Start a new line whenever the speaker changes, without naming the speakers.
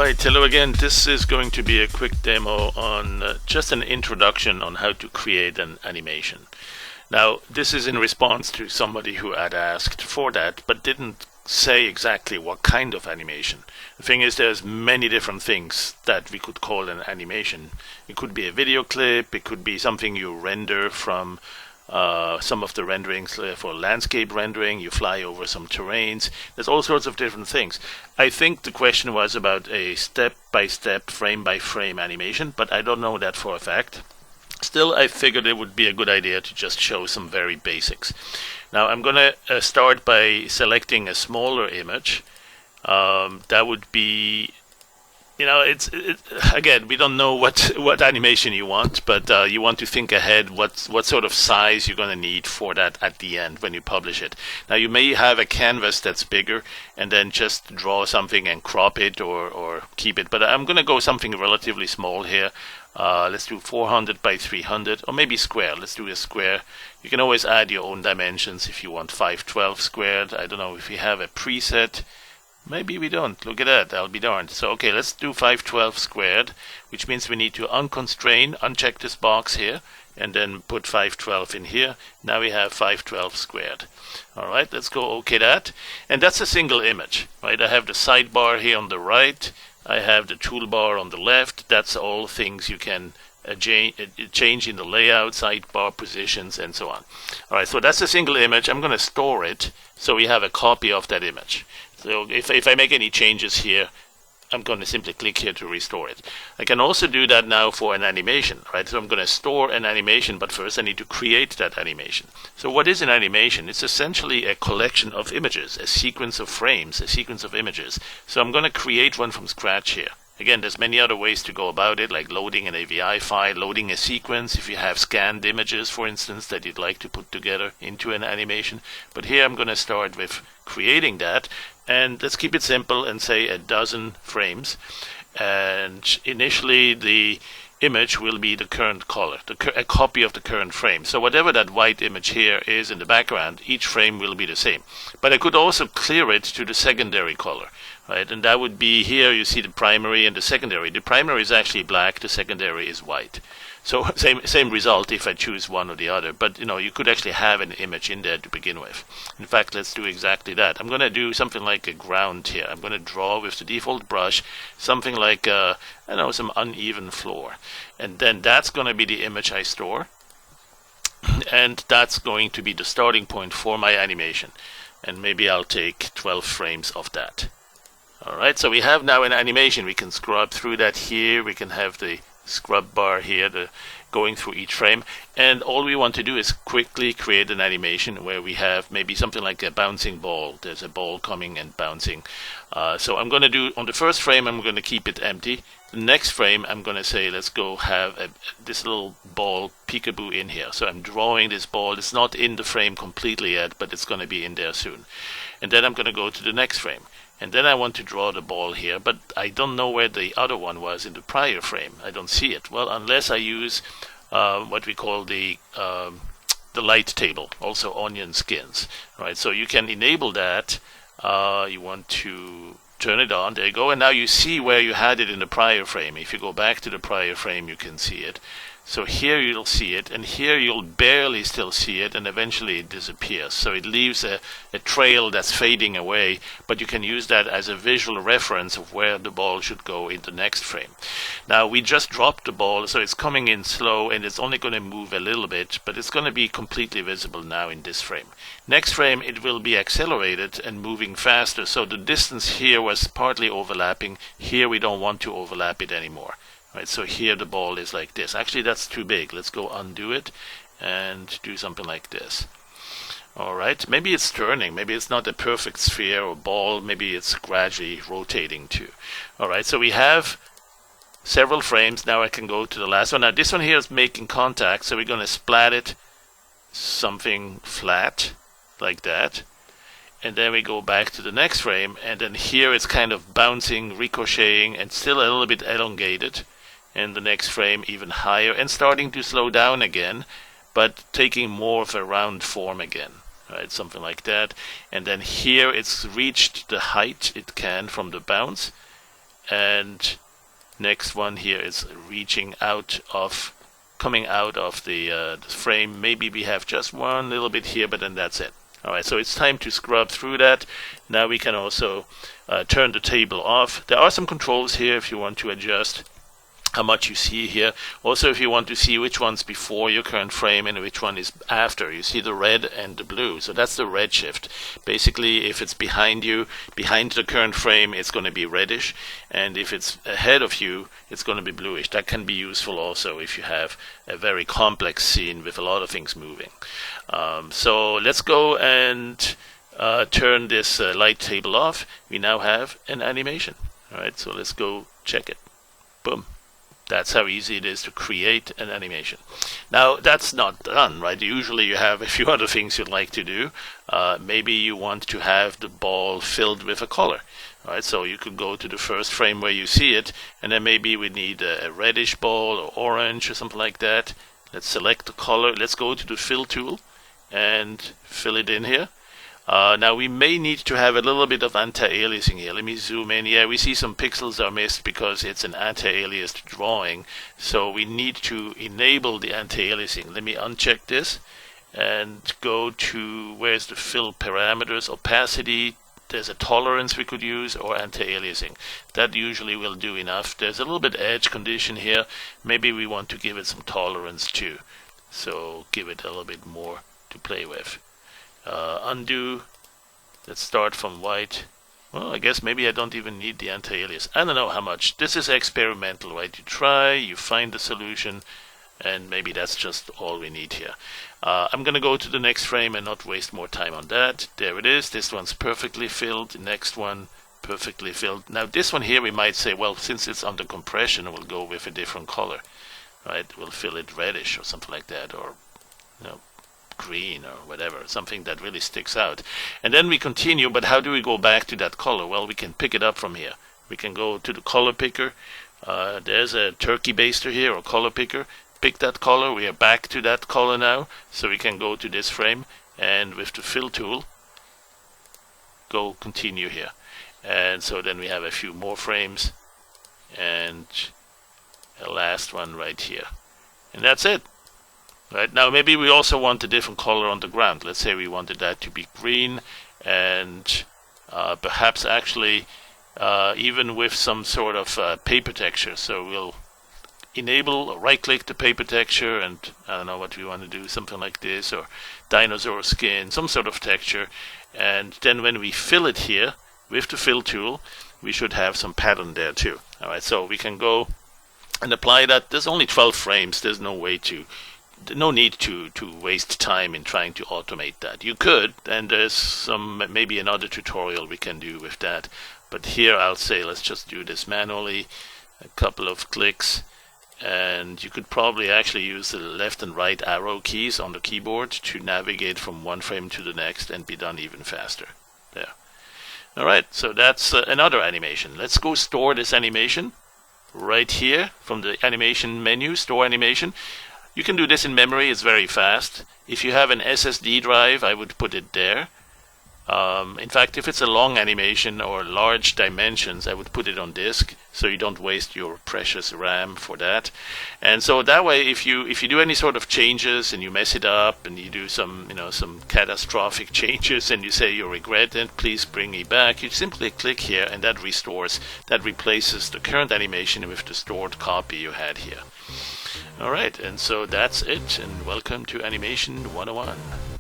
Alright, hello again. This is going to be a quick demo on just an introduction on how to create an animation. Now, this is in response to somebody who had asked for that, but didn't say exactly what kind of animation. The thing is, there's many different things that we could call an animation. It could be a video clip, it could be something you render from some of the renderings for landscape rendering, you fly over some terrains. There's all sorts of different things. I think the question was about a step-by-step, frame-by-frame animation, but I don't know that for a fact. Still, I figured it would be a good idea to just show some very basics. Now, I'm going to start by selecting a smaller image. That would be, again, we don't know what animation you want, but you want to think ahead what sort of size you're going to need for that at the end when you publish it. Now, you may have a canvas that's bigger and then just draw something and crop it or keep it, but I'm going to go something relatively small here. Let's do 400 by 300, or maybe square. Let's do a square. You can always add your own dimensions if you want 512 squared. I don't know if we have a preset. Maybe we don't. Look at that. I'll be darned. So, okay, let's do 512 squared, which means we need to unconstrain, uncheck this box here, and then put 512 in here. Now we have 512 squared. All right, let's go OK that. And that's a single image, right? I have the sidebar here on the right. I have the toolbar on the left. That's all things you can change in the layout, sidebar positions, and so on. All right, so that's a single image. I'm going to store it so we have a copy of that image. So if I make any changes here, I'm going to simply click here to restore it. I can also do that now for an animation, right? So I'm going to store an animation, but first I need to create that animation. So what is an animation? It's essentially a collection of images, a sequence of frames, a sequence of images. So I'm going to create one from scratch here. Again, there's many other ways to go about it, like loading an AVI file, loading a sequence, if you have scanned images, for instance, that you'd like to put together into an animation. But here I'm going to start with creating that. And let's keep it simple and say a dozen frames. And initially the image will be the current color, a copy of the current frame. So whatever that white image here is in the background, each frame will be the same. But I could also clear it to the secondary color, right? And that would be here you see the primary and the secondary. The primary is actually black, the secondary is white. So same result if I choose one or the other, but you could actually have an image in there to begin with. In fact, let's do exactly that. I'm going to do something like a ground here. I'm going to draw with the default brush something like some uneven floor, and then that's going to be the image I store, and that's going to be the starting point for my animation. And maybe I'll take 12 frames of that. All right, so we have now an animation. We can scrub through that here. We can have the scrub bar here, going through each frame, and all we want to do is quickly create an animation where we have maybe something like a bouncing ball. There's a ball coming and bouncing. So I'm going to do, on the first frame, I'm going to keep it empty. The next frame, I'm going to say, let's go have this little ball peekaboo in here. So I'm drawing this ball. It's not in the frame completely yet, but it's going to be in there soon. And then I'm going to go to the next frame. And then I want to draw the ball here, but I don't know where the other one was in the prior frame. I don't see it. Well, unless I use what we call the light table, also onion skins, right? So you can enable that. You want to turn it on. There you go. And now you see where you had it in the prior frame. If you go back to the prior frame, you can see it. So here you'll see it, and here you'll barely still see it, and eventually it disappears. So it leaves a trail that's fading away, but you can use that as a visual reference of where the ball should go in the next frame. Now we just dropped the ball, so it's coming in slow, and it's only going to move a little bit, but it's going to be completely visible now in this frame. Next frame, it will be accelerated and moving faster, so the distance here was partly overlapping. Here we don't want to overlap it anymore. Right, so here the ball is like this. Actually, that's too big. Let's go undo it and do something like this. All right, maybe it's turning. Maybe it's not a perfect sphere or ball. Maybe it's gradually rotating too. All right, so we have several frames. Now I can go to the last one. Now this one here is making contact, so we're going to splat it something flat like that. And then we go back to the next frame, and then here it's kind of bouncing, ricocheting, and still a little bit elongated. And the next frame even higher, and starting to slow down again, but taking more of a round form again. Right, something like that. And then here it's reached the height it can from the bounce, and next one here is coming out of the frame. Maybe we have just one little bit here, but then that's it. Alright, so it's time to scrub through that. Now we can also turn the table off. There are some controls here if you want to adjust how much you see here. Also, if you want to see which one's before your current frame and which one is after, you see the red and the blue. So that's the redshift. Basically, if it's behind you, behind the current frame, it's going to be reddish, and if it's ahead of you, it's going to be bluish. That can be useful also if you have a very complex scene with a lot of things moving. So let's go and turn this light table off. We now have an animation. All right, so let's go check it. Boom. That's how easy it is to create an animation. Now, that's not done, right? Usually you have a few other things you'd like to do. Maybe you want to have the ball filled with a color. Right, so you could go to the first frame where you see it, and then maybe we need a reddish ball or orange or something like that. Let's select the color. Let's go to the fill tool and fill it in here. Now we may need to have a little bit of anti-aliasing here. Let me zoom in. Yeah, we see some pixels are missed because it's an anti-aliased drawing. So we need to enable the anti-aliasing. Let me uncheck this and go to, where's the fill parameters, opacity. There's a tolerance we could use, or anti-aliasing. That usually will do enough. There's a little bit edge condition here. Maybe we want to give it some tolerance too. So give it a little bit more to play with. Undo. Let's start from white. Well, I guess maybe I don't even need the anti-alias. I don't know how much. This is experimental, right? You try, you find the solution, and maybe that's just all we need here. I'm going to go to the next frame and not waste more time on that. There it is. This one's perfectly filled. The next one, perfectly filled. Now this one here, we might say, well, since it's under compression, we'll go with a different color, right? We'll fill it reddish or something like that, or, you know, green or whatever, something that really sticks out. And then we continue, but how do we go back to that color? Well, we can pick it up from here. We can go to the color picker. There's a turkey baster here, or color picker. Pick that color. We are back to that color now, so we can go to this frame, and with the fill tool, go continue here. And so then we have a few more frames, and a last one right here. And that's it. Right, now maybe we also want a different color on the ground. Let's say we wanted that to be green, and perhaps actually even with some sort of paper texture. So we'll enable or right click the paper texture, and I don't know what we want to do, something like this, or dinosaur skin, some sort of texture. And then when we fill it here with the fill tool, we should have some pattern there too. Alright, so we can go and apply that. There's only 12 frames. There's no need to waste time in trying to automate that. You could, and there's maybe another tutorial we can do with that. But here I'll say let's just do this manually, a couple of clicks, and you could probably actually use the left and right arrow keys on the keyboard to navigate from one frame to the next and be done even faster. There. Alright, so that's another animation. Let's go store this animation right here from the animation menu, store animation. You can do this in memory, it's very fast. If you have an SSD drive, I would put it there. In fact, if it's a long animation or large dimensions, I would put it on disk, so you don't waste your precious RAM for that. And so that way, if you do any sort of changes and you mess it up and you do some catastrophic changes and you say you regret it, please bring me back, you simply click here and that replaces the current animation with the stored copy you had here. Alright, and so that's it, and welcome to Animation 101.